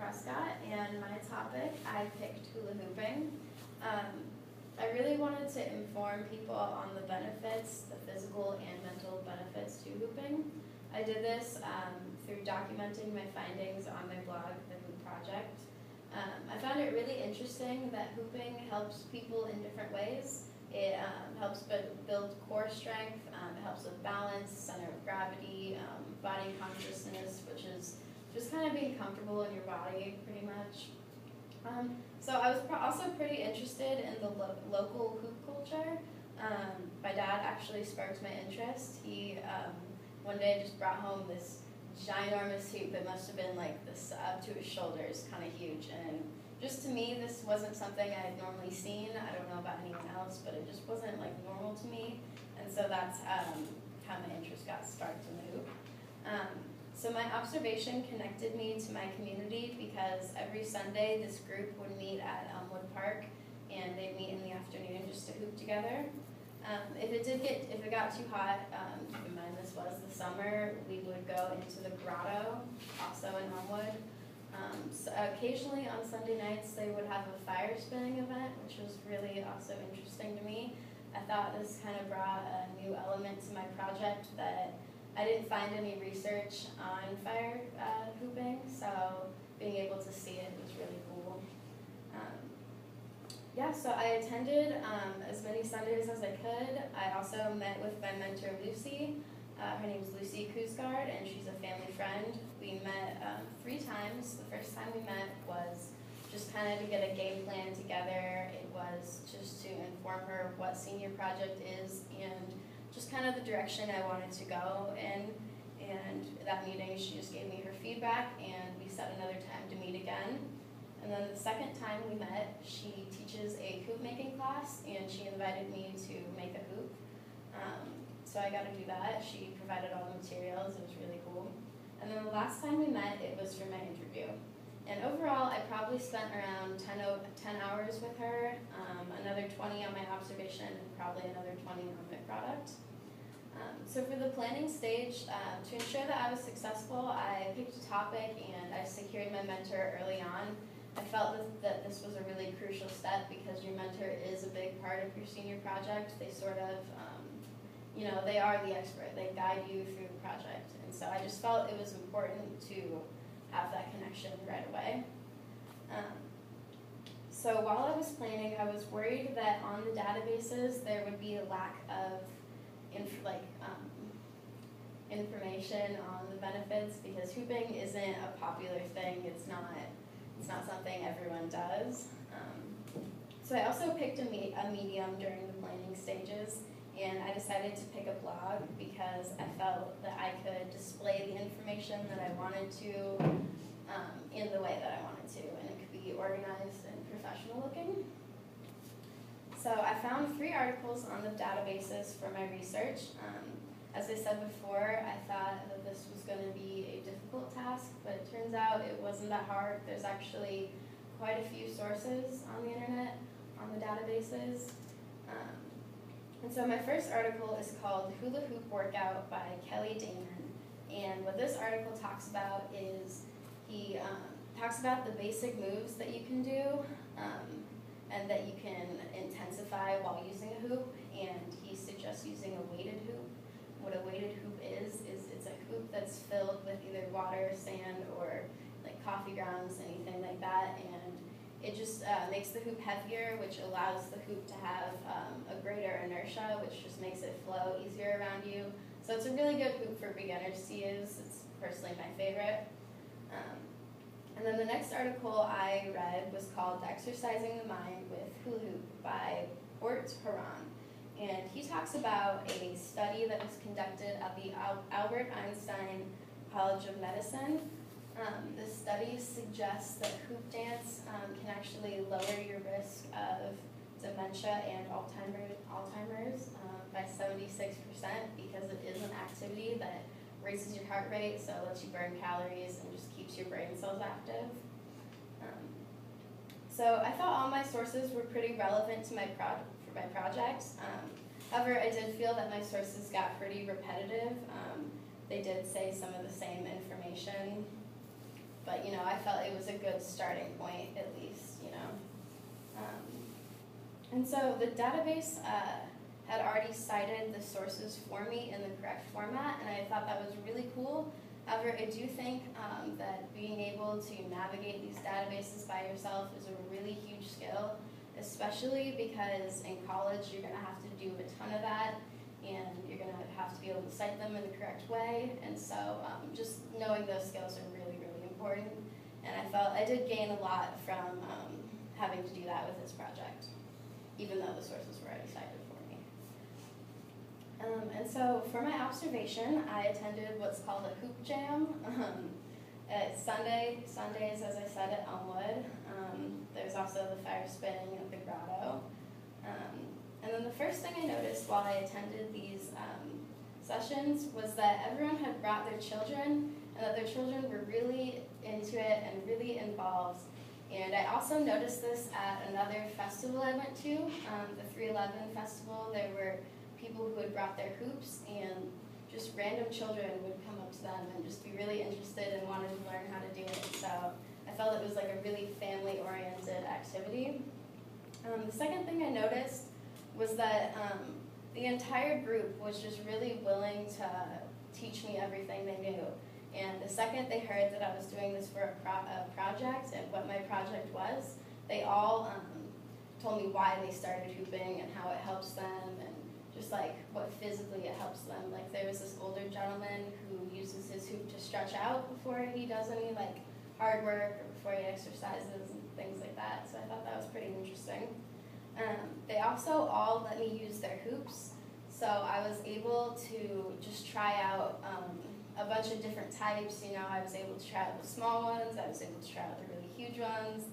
Prescott, and my topic, I picked hula hooping. I really wanted to inform people on the benefits, the physical and mental benefits to hooping. I did this through documenting my findings on my blog, The Hoop Project. I found it really interesting that hooping helps people in different ways. It helps build core strength, it helps with balance, center of gravity, body consciousness, which is just kind of being comfortable in your body, pretty much. So I was also pretty interested in the local hoop culture. My dad actually sparked my interest. He one day just brought home this ginormous hoop that must have been like this up to his shoulders, kind of huge. And just to me, this wasn't something I had normally seen. I don't know about anyone else, but it just wasn't like normal to me. And so that's how my interest got sparked in the hoop. So my observation connected me to my community because every Sunday this group would meet at Elmwood Park, and they'd meet in the afternoon just to hoop together. If it got too hot, keep in mind this was the summer, we would go into the grotto, also in Elmwood. So occasionally on Sunday nights they would have a fire spinning event, which was really also interesting to me. I thought this kind of brought a new element to my project that I didn't find any research on fire hooping, so being able to see it was really cool. So I attended as many Sundays as I could. I also met with my mentor Lucy. Her name is Lucy Kuzgard, and she's a family friend. We met 3 times. The first time we met was just kind of to get a game plan together. It was just to inform her what senior project is and just kind of the direction I wanted to go in. And that meeting, she just gave me her feedback, and we set another time to meet again. And then the second time we met, she teaches a hoop making class, and she invited me to make a hoop. So I got to do that. She provided all the materials. It was really cool. And then the last time we met, it was for my interview. And overall, I probably spent around 10 hours with her, another 20 on my observation, and probably another 20 on my product. So for the planning stage, to ensure that I was successful, I picked a topic and I secured my mentor early on. I felt that this was a really crucial step because your mentor is a big part of your senior project. They sort of, they are the expert. They guide you through the project. And so I just felt it was important to have that connection right away. So while I was planning, I was worried that on the databases there would be a lack of information on the benefits because hooping isn't a popular thing. It's not something everyone does. So I also picked a medium during the planning stages, and I decided to pick a blog because I felt that I could display the information that I wanted to in the way that I wanted to, and it could be organized and professional looking. So I found 3 articles on the databases for my research. As I said before, I thought that this was going to be a difficult task, but it turns out it wasn't that hard. There's actually quite a few sources on the internet, on the databases. And so my first article is called Hula Hoop Workout by Kelly Damon. And what this article talks about is he talks about the basic moves that you can do and that you can intensify while using a hoop. And he suggests using a weighted hoop. What a weighted hoop is it's a hoop that's filled with either water, sand, or like coffee grounds, anything like that. And it just makes the hoop heavier, which allows the hoop to have a greater inertia, which just makes it flow easier around you. So it's a really good hoop for beginners to use. It's personally my favorite. And then the next article I read was called Exercising the Mind with Hula Hoop by Ort Haran. And he talks about a study that was conducted at the Albert Einstein College of Medicine. This study suggests that hoop dance can actually lower your risk of dementia and Alzheimer's by 76% because it is an activity that raises your heart rate, so it lets you burn calories and just keeps your brain cells active. So I thought all my sources were pretty relevant to my project. However, I did feel that my sources got pretty repetitive. They did say some of the same information. but you know, I felt it was a good starting point at least, you know. And so the database had already cited the sources for me in the correct format, and I thought that was really cool. However, I do think that being able to navigate these databases by yourself is a really huge skill, especially because in college you're going to have to do a ton of that, and you're going to have to be able to cite them in the correct way, and so just knowing those skills are really, really important, and I felt I did gain a lot from having to do that with this project, even though the sources were already cited for me. And so for my observation, I attended what's called a hoop jam. It's Sundays, as I said, at Elmwood. There's also the fire spinning at the Grotto. And then the first thing I noticed while I attended these sessions was that everyone had brought their children, and that their children were really into it and really involved. And I also noticed this at another festival I went to, the 311 Festival. There were people who had brought their hoops, and just random children would come up to them and just be really interested and wanted to learn how to do it. So I felt it was like a really family-oriented activity. The second thing I noticed was that the entire group was just really willing to teach me everything they knew. And the second they heard that I was doing this for a project and what my project was, they all told me why they started hooping and how it helps them, and just like what physically it helps them. Like there was this older gentleman who uses his hoop to stretch out before he does any like hard work or before he exercises and things like that. So I thought that was pretty interesting. They also all let me use their hoops, so I was able to just try out a bunch of different types. You know, I was able to try out the small ones, I was able to try out the really huge ones,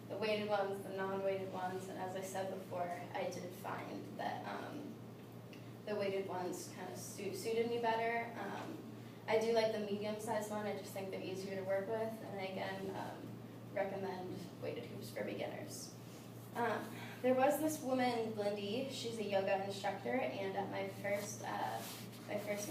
the weighted ones, the non-weighted ones, and as I said before, I did find that the weighted ones kind of suited me better. I do like the medium-sized one, I just think they're easier to work with, and I again recommend weighted hoops for beginners. There was this woman, Glindy, she's a yoga instructor, and at my first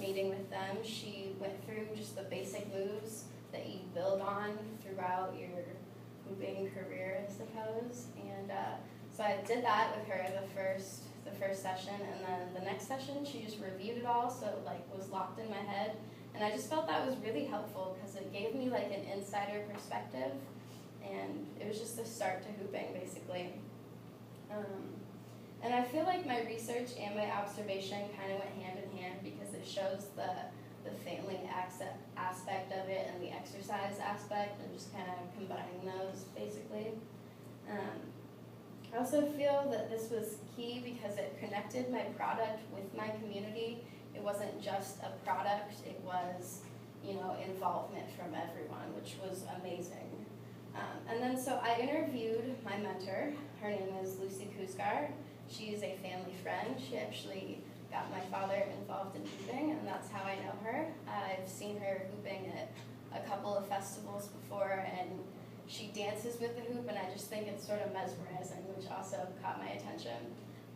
meeting with them, she went through just the basic moves that you build on throughout your hooping career, I suppose. And so I did that with her the first session, and then the next session she just reviewed it all, so it like was locked in my head. And I just felt that was really helpful because it gave me like an insider perspective, and it was just the start to hooping basically. And I feel like my research and my observation kind of went hand in hand because it shows the family aspect of it and the exercise aspect, and just kind of combining those basically. I also feel that this was key because it connected my product with my community. It wasn't just a product, it was, you know, involvement from everyone, which was amazing. And then so I interviewed my mentor. Her name is Lucy Kuzgar. She's a family friend. She actually got my father involved in hooping, and that's how I know her. I've seen her hooping at a couple of festivals before, and she dances with the hoop, and I just think it's sort of mesmerizing, which also caught my attention.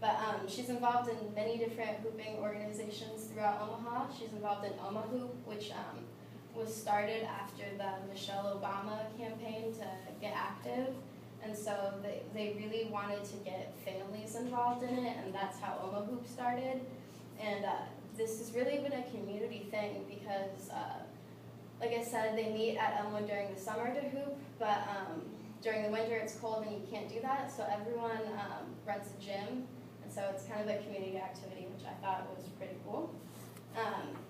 But she's involved in many different hooping organizations throughout Omaha. She's involved in OmaHoop, which was started after the Michelle Obama campaign to get active. And so they really wanted to get families involved in it, and that's how OmaHoop started. And this has really been a community thing because, like I said, they meet at Elmwood during the summer to hoop, but during the winter it's cold and you can't do that, so everyone rents a gym, and so it's kind of a community activity, which I thought was pretty cool.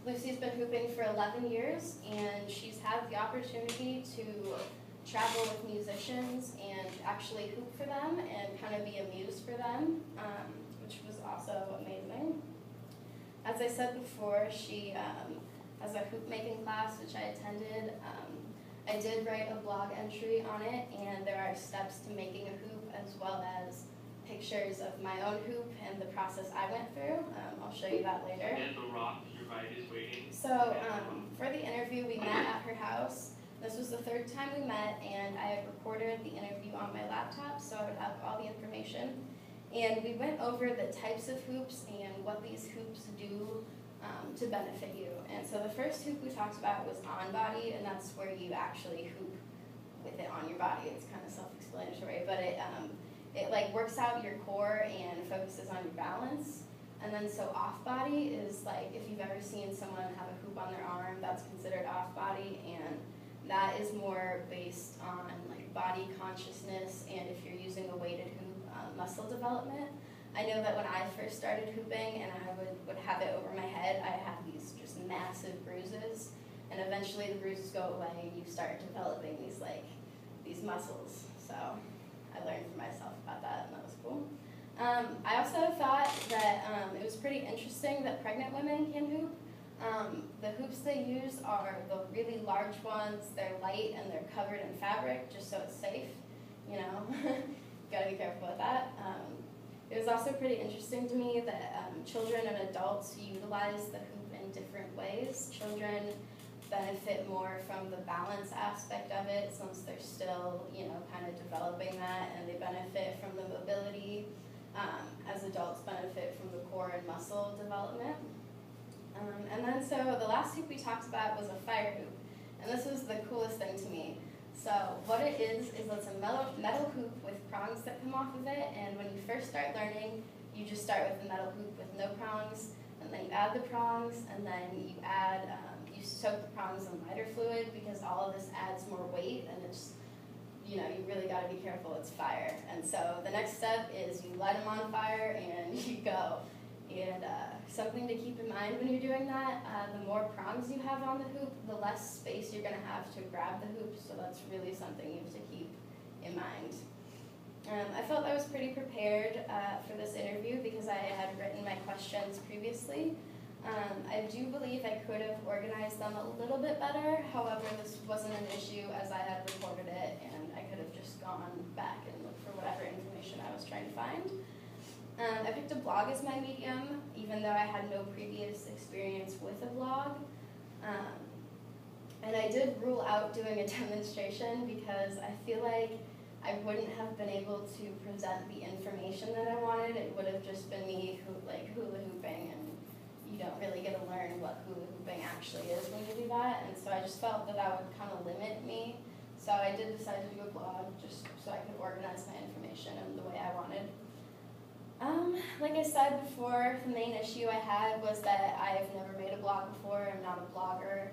Lucy's been hooping for 11 years, and she's had the opportunity to travel with musicians and actually hoop for them and kind of be a muse for them, which was also amazing. As I said before, she has a hoop making class, which I attended. I did write a blog entry on it, and there are steps to making a hoop as well as pictures of my own hoop and the process I went through. I'll show you that later. And the rock, your ride is waiting. So for the interview, we met at her house. This was the third time we met, and I had recorded the interview on my laptop, so I would have all the information. And we went over the types of hoops and what these hoops do to benefit you. And so the first hoop we talked about was on body, and that's where you actually hoop it like works out your core and focuses on your balance. And then so off body is like, if you've ever seen someone have a hoop on their arm, that's considered off body, and that is more based on like body consciousness, and if you're using a weighted hoop, muscle development. I know that when I first started hooping and I would have it over my head, I had these just massive bruises, and eventually the bruises go away and you start developing these muscles. So I learned for myself about that, and that was cool. I also thought that it was pretty interesting that pregnant women can hoop. The hoops they use are the really large ones. They're light and they're covered in fabric just so it's safe, you know. Gotta be careful with that. It was also pretty interesting to me that children and adults utilize the hoop in different ways. Children benefit more from the balance aspect of it since they're still, you know, kind of developing that, and they benefit from the mobility, as adults benefit from the core and muscle development. And then so the last hoop we talked about was a fire hoop, and this was the coolest thing to me. So what it is it's a metal hoop with prongs that come off of it, and when you first start learning, you just start with the metal hoop with no prongs, and then you add the prongs, and then you add, you soak the prongs in lighter fluid because all of this adds more weight, and it's, you know, you really gotta be careful, it's fire. And so the next step is you light them on fire and you go. And something to keep in mind when you're doing that, the more prongs you have on the hoop, the less space you're gonna have to grab the hoop, so that's really something you have to keep in mind. I felt I was pretty prepared for this interview because I had written my questions previously. I do believe I could have organized them a little bit better, however this wasn't an issue as I had recorded it, and I could have just gone back and looked for whatever information I was trying to find. I picked a blog as my medium, even though I had no previous experience with a blog. And I did rule out doing a demonstration because I feel like I wouldn't have been able to present the information that I wanted. It would have just been me hula hooping, and you don't really get to learn what hula hooping actually is when you do that. And so I just felt that would kind of limit me. So I did decide to do a blog just so I could organize my information in the way I wanted. Like I said before, the main issue I had was that I have never made a blog before. I'm not a blogger.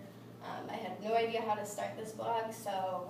I had no idea how to start this blog, so